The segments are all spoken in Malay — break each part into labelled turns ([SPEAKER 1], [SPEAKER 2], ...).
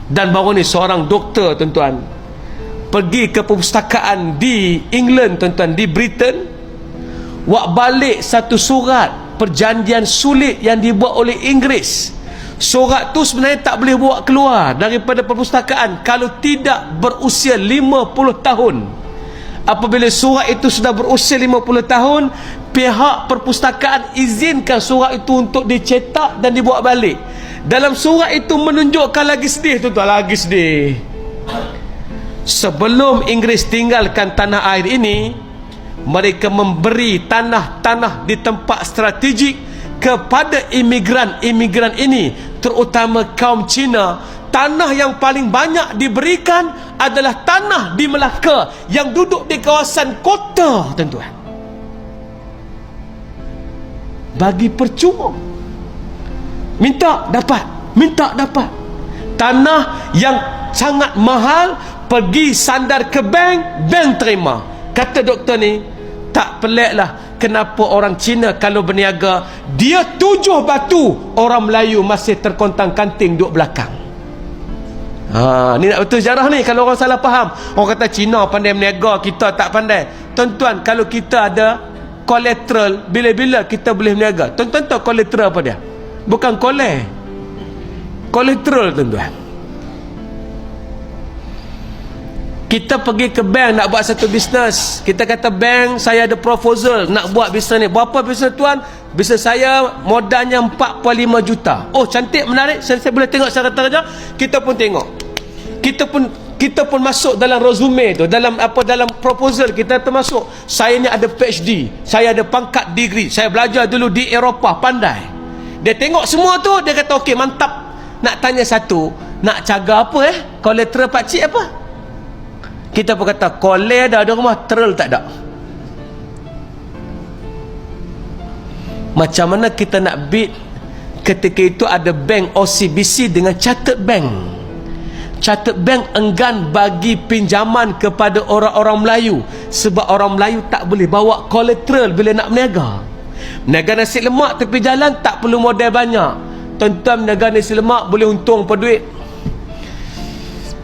[SPEAKER 1] Dan baru ni seorang doktor, tuan-tuan, pergi ke perpustakaan di England, tuan-tuan, di Britain, wak balik satu surat perjanjian sulit yang dibuat oleh Inggeris. Surat tu sebenarnya tak boleh bawa keluar daripada perpustakaan kalau tidak berusia 50 tahun. Apabila surat itu sudah berusia 50 tahun, pihak perpustakaan izinkan surat itu untuk dicetak dan dibawa balik. Dalam surat itu menunjukkan, lagi sedih tuan-tuan, lagi sedih, sebelum Inggeris tinggalkan tanah air ini, mereka memberi tanah-tanah di tempat strategik kepada imigran-imigran ini, terutama kaum Cina. Tanah yang paling banyak diberikan adalah tanah di Melaka yang duduk di kawasan kota, tuan-tuan. Bagi percuma, minta dapat, minta dapat. Tanah yang sangat mahal, pergi sandar ke bank, bank terima. Kata doktor ni, tak peliklah kenapa orang Cina kalau berniaga, dia 7 batu, orang Melayu masih terkontang-kanting duduk belakang. Ni nak betul sejarah ni. Kalau orang salah faham, orang kata Cina pandai berniaga, kita tak pandai. Tuan-tuan, kalau kita ada collateral, bila-bila kita boleh berniaga. Tuan-tuan tahu collateral apa dia? Bukan collateral, tuan-tuan. Kita pergi ke bank nak buat satu bisnes. Kita kata, bank, saya ada proposal nak buat bisnes ni. Berapa bisnes tuan? Bisnes saya modalnya 45 juta. Oh, cantik, menarik. Saya boleh tengok secara terang. Kita pun tengok. Kita pun masuk dalam resume tu, dalam proposal kita termasuk, saya ni ada PhD, saya ada pangkat degree, saya belajar dulu di Eropah, pandai. Dia tengok semua tu, dia kata okey, mantap. Nak tanya satu, nak caga apa collateral pakcik apa? Kita pun kata, kolej dah ada rumah, terl tak ada. Macam mana kita nak bid? Ketika itu ada bank OCBC dengan Chartered Bank. Chartered Bank enggan bagi pinjaman kepada orang-orang Melayu, sebab orang Melayu tak boleh bawa collateral bila nak berniaga. Berniaga nasi lemak tepi jalan tak perlu modal banyak. Tuan-tuan, berniaga nasi lemak boleh untung per duit.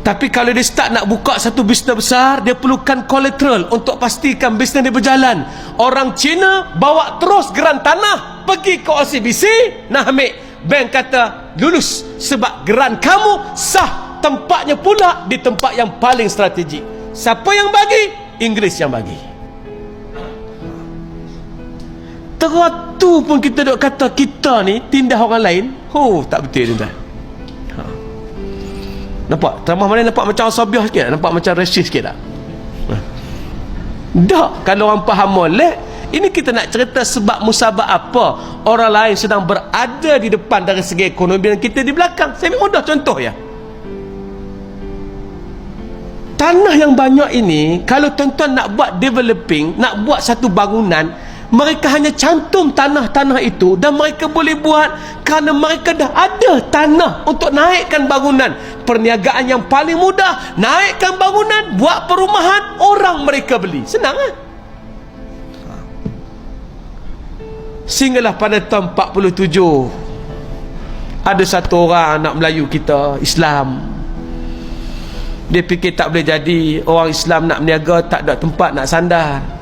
[SPEAKER 1] Tapi kalau dia start nak buka satu bisnes besar, dia perlukan collateral untuk pastikan bisnes dia berjalan. Orang Cina bawa terus geran tanah, pergi ke OCBC nak ambil. Bank kata lulus sebab geran kamu sah, tempatnya pula di tempat yang paling strategik. Siapa yang bagi? Inggeris yang bagi. Teratu pun kita duk kata kita ni tindah orang lain. Tak betul, tuan-tuan. Nampak? Ceramah mana nampak macam asabiah sikit tak? Nampak macam racist sikit tak? Tak. Kalau orang faham molek, ini kita nak cerita sebab musabab apa orang lain sedang berada di depan dari segi ekonomi dan kita di belakang. Saya ambil mudah contoh ya. Tanah yang banyak ini, kalau tuan-tuan nak buat developing, nak buat satu bangunan, mereka hanya cantum tanah-tanah itu dan mereka boleh buat kerana mereka dah ada tanah untuk naikkan bangunan. Perniagaan yang paling mudah, naikkan bangunan, buat perumahan, orang mereka beli. Senang kan? Sehinggalah pada tahun 47 ada satu orang anak Melayu kita, Islam. Dia fikir tak boleh jadi, orang Islam nak berniaga tak ada tempat nak sandar.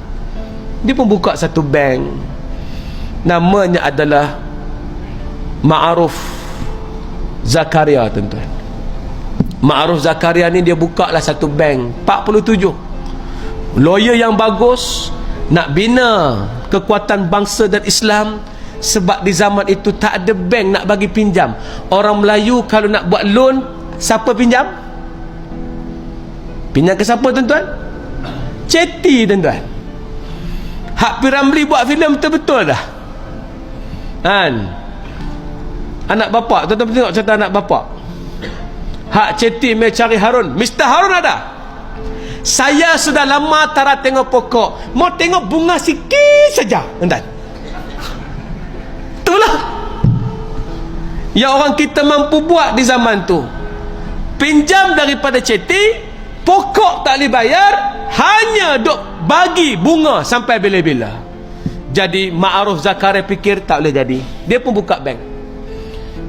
[SPEAKER 1] Dia pun buka satu bank, namanya adalah Ma'aruf Zakaria, tuan-tuan. Ma'aruf Zakaria ni dia buka lah satu bank 47. Lawyer yang bagus, nak bina kekuatan bangsa dan Islam. Sebab di zaman itu tak ada bank nak bagi pinjam. Orang Melayu kalau nak buat loan, siapa pinjam? Pinjam ke siapa, tuan-tuan? Ceti, tuan-tuan. Hak Piramli buat filem betul-betul dah kan? Anak bapak, tuan-tuan tengok cerita anak bapak. Hak Ceti mencari Harun, Mr. Harun ada. Saya sudah lama tak tengok pokok, mau tengok bunga sikit saja, tuan-tuan. Itulah yang orang kita mampu buat di zaman tu. Pinjam daripada Ceti, pokok tak boleh bayar, hanya duk bagi bunga sampai bila-bila. Jadi Ma'aruf Zakaria fikir tak boleh jadi. Dia pun buka bank.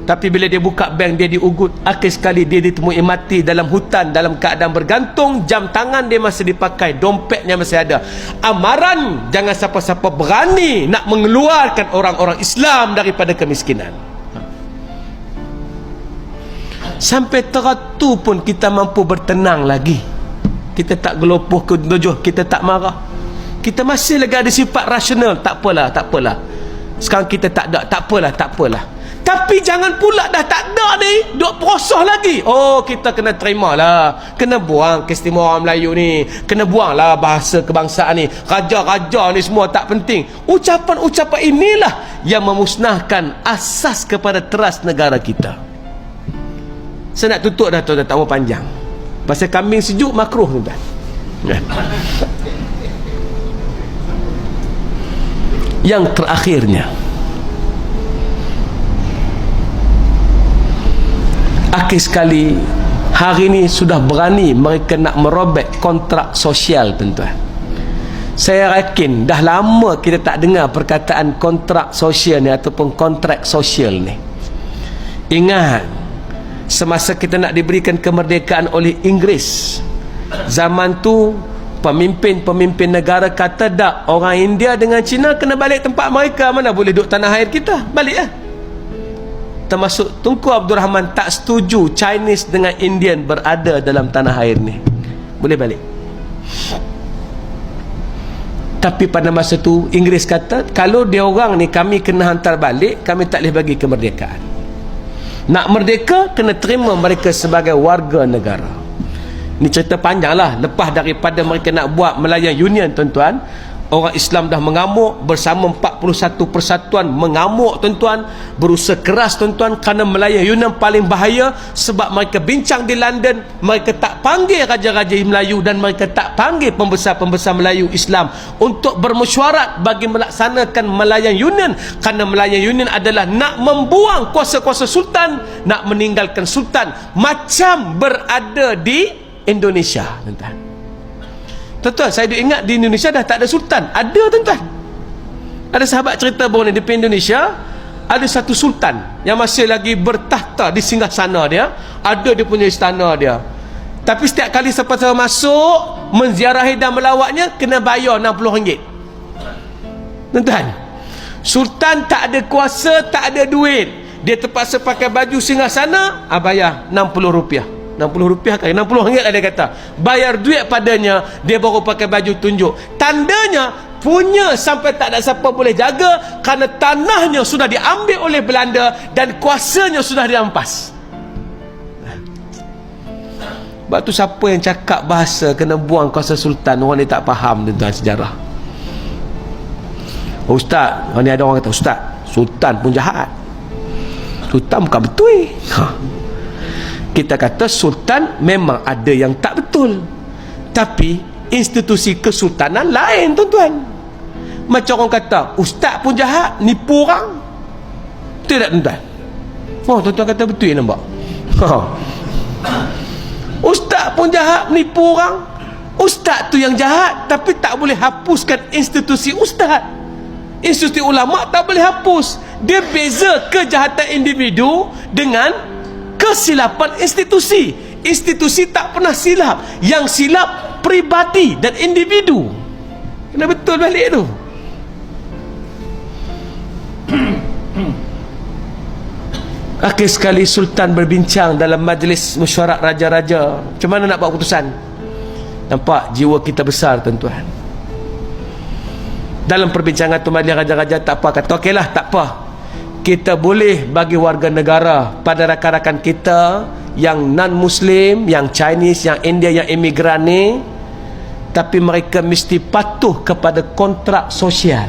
[SPEAKER 1] Tapi bila dia buka bank, dia diugut. Akhir sekali dia ditemui mati dalam hutan, dalam keadaan bergantung. Jam tangan dia masih dipakai, dompetnya masih ada. Amaran, jangan siapa-siapa berani nak mengeluarkan orang-orang Islam daripada kemiskinan. Sampai teratu pun kita mampu bertenang lagi. Kita tak gelopoh ke dojoh, kita tak marah. Kita masih lagi ada sifat rasional. Tak apalah, tak apalah. Sekarang kita tak ada, tak apalah, tak apalah. Tapi jangan pula dah tak ada ni, duk prosah lagi. Oh, kita kena terima lah. Kena buang keistimewaan Melayu ni. Kena buang lah bahasa kebangsaan ni. Raja-raja ni semua tak penting. Ucapan-ucapan inilah yang memusnahkan asas kepada teras negara kita. Saya nak tutup dah tu, dah tak mau panjang. Pasal kambing sejuk makruh tuan. Yang terakhirnya, akhir sekali hari ini sudah berani mereka nak merobek kontrak sosial tuan-tuan. Saya yakin dah lama kita tak dengar perkataan kontrak sosial ni ataupun kontrak sosial ni. Ingat, semasa kita nak diberikan kemerdekaan oleh Inggeris, zaman tu pemimpin-pemimpin negara kata dak, orang India dengan Cina kena balik tempat mereka. Mana boleh duduk tanah air kita, balik lah. Termasuk Tunku Abdul Rahman tak setuju Chinese dengan Indian berada dalam tanah air ni. Boleh balik. Tapi pada masa tu Inggeris kata, kalau dia orang ni kami kena hantar balik, kami tak boleh bagi kemerdekaan. Nak merdeka, kena terima mereka sebagai warga negara. Ni cerita panjang lah. Lepas daripada mereka nak buat Malayan Union tuan-tuan, orang Islam dah mengamuk bersama 41 persatuan, mengamuk tuan-tuan, berusaha keras tuan-tuan, kerana Malayan Union paling bahaya. Sebab mereka bincang di London, mereka tak panggil raja-raja Melayu dan mereka tak panggil pembesar-pembesar Melayu Islam untuk bermesyuarat bagi melaksanakan Malayan Union, kerana Malayan Union adalah nak membuang kuasa-kuasa sultan, nak meninggalkan sultan, macam berada di Indonesia tuan-tuan. Tuan-tuan, saya ingat di Indonesia dah tak ada sultan. Ada tuan-tuan. Ada sahabat cerita baru ni, di Indonesia ada satu sultan yang masih lagi bertahta di singgasana dia, ada dia punya istana dia. Tapi setiap kali siapa-siapa masuk menziarahi dan melawatnya, kena bayar RM60. Tuan-tuan, sultan tak ada kuasa, tak ada duit, dia terpaksa pakai baju singgasana, bayar RM60. RM60 kan, RM60 lah dia kata. Bayar duit padanya, dia baru pakai baju tunjuk. Tandanya punya sampai tak ada siapa boleh jaga, kerana tanahnya sudah diambil oleh Belanda dan kuasanya sudah dirampas. Sebab tu siapa yang cakap bahasa kena buang kuasa sultan, orang ni tak faham tentang sejarah. Oh, ustaz, ni ada orang kata, ustaz, sultan pun jahat. Sultan bukan betul. Kita kata sultan memang ada yang tak betul, tapi institusi kesultanan lain tuan-tuan. Macam orang kata ustaz pun jahat, nipu orang, betul tak tuan-tuan? Oh, tuan-tuan kata betul, nampak? Ustaz pun jahat, nipu orang. Ustaz tu yang jahat, tapi tak boleh hapuskan institusi ustaz. Institusi ulama tak boleh hapus. Dia beza kejahatan individu dengan kesilapan institusi. Institusi tak pernah silap, yang silap pribadi dan individu. Kena betul balik tu. Akhir sekali sultan berbincang dalam majlis mesyuarat raja-raja, macam mana nak buat keputusan. Nampak jiwa kita besar tuan-tuan. Dalam perbincangan tu majlis raja-raja tak apa, kata okeylah, tak apa, kita boleh bagi warga negara pada rakan-rakan kita yang non-Muslim, yang Chinese, yang India, yang imigran ni, tapi mereka mesti patuh kepada kontrak sosial.